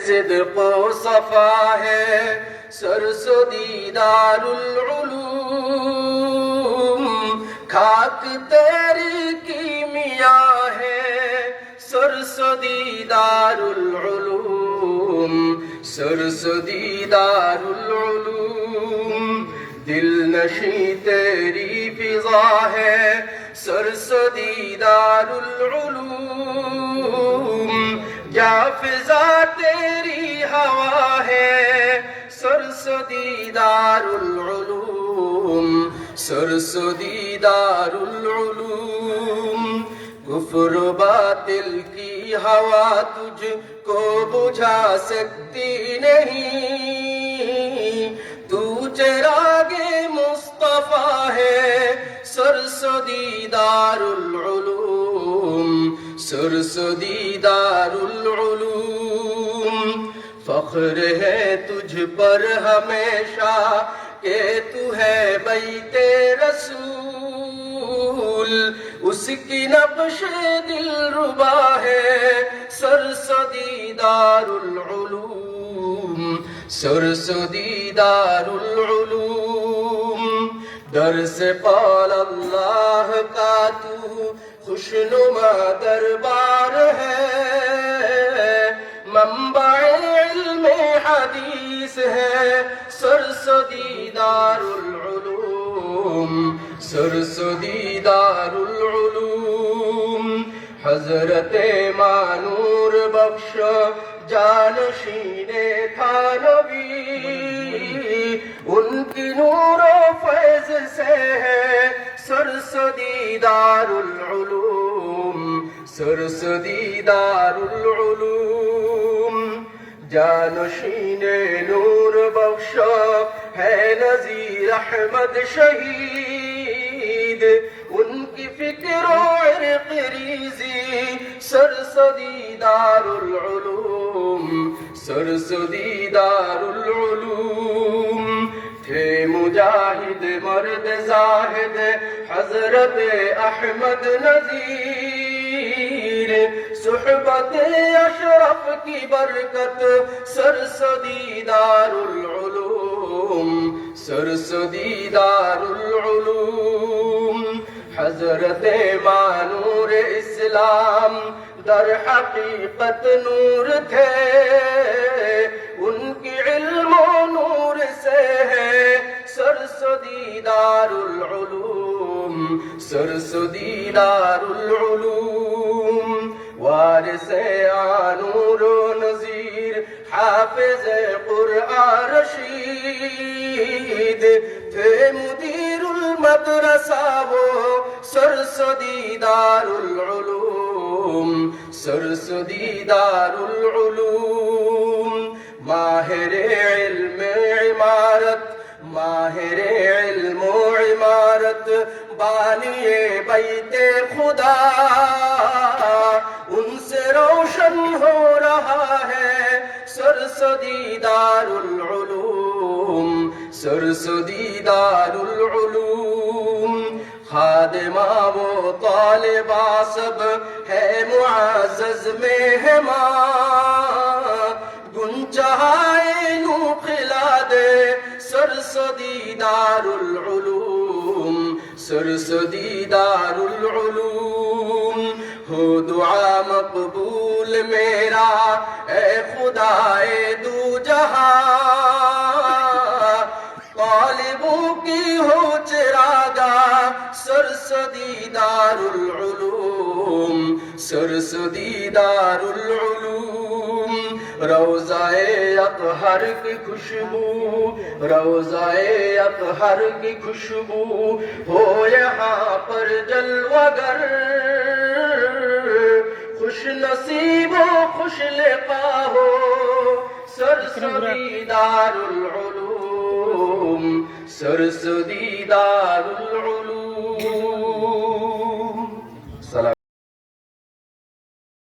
صدق و صفا ہے سرسدی دارالعلوم خاک تیری کیمیا ہے سرسدی دارالعلوم سرسدی دارالعلوم دل نشیں تیری فضا ہے سرسدی دارالعلوم کیا فضا تیری ہوا ہے سرسدی دارالعلوم سرسدی دارالعلوم کفر و باطل کی ہوا تجھ کو بجھا سکتی نہیں تو چراغ مصطفیٰ ہے سرسدی دارالعلوم سرسدی دارالعلوم فخر ہے تجھ پر ہمیشہ کہ تو ہے بیت رسول اس کی نقش دل ربا ہے سرسدی دارالعلوم سرسدی دارالعلوم در سے پال اللہ کا تو خوشنما دربار ہے منبع علم حدیث ہے سرسدی دارالعلوم سرسدی دارالعلوم حضرت مانور بخش جانشین تھانوی ان کی نور و فیض سے ہے سرسدی دارالعلوم سرسدی دارالعلوم جانشین نور بخش ہے نذیر احمد شہید ان کی فکر و عرق ریزی سرسدی دارالعلوم سرسدی دارالعلوم تھے مجاہد مرد زاہد حضرت احمد نذیر صحبت اشرف کی برکت سرسدی دارالعلوم سرسدی دارالعلوم حضرت مانور اسلام در حقیقت نور تھے ان کی علم و نور سے ہے سرسدی دارالعلوم سرسدی دارالعلوم وارث نور و نذیر حافظ قرآن رشید تھے مدیر المدرسہ وہ سرسدی دارالعلوم سرسدی دارالعلوم ماہر علم عمارت ماہر علم و عمارت بانی بیت خدا ان سے روشن ہو رہا ہے سرسدی دارالعلوم سرسدی دارالعلوم خادمہ وہ طالبہ سب ہے معزز مہمان گنچہائے نو کھلا دے سرسدی دارالعلوم سرسدی دارالعلوم ہو دعا مقبول میرا اے خدائے دو جہاں طالبوں کی ہو چراغا سرسدی دارالعلوم سرسدی دارالعلوم روضہ اطہر کی خوشبو روضہ اطہر کی خوشبو ہو یہاں پر جلوہ گر خوش نصیب و خوش لقا ہو سرسدی دارالعلوم سرسدی دارالعلوم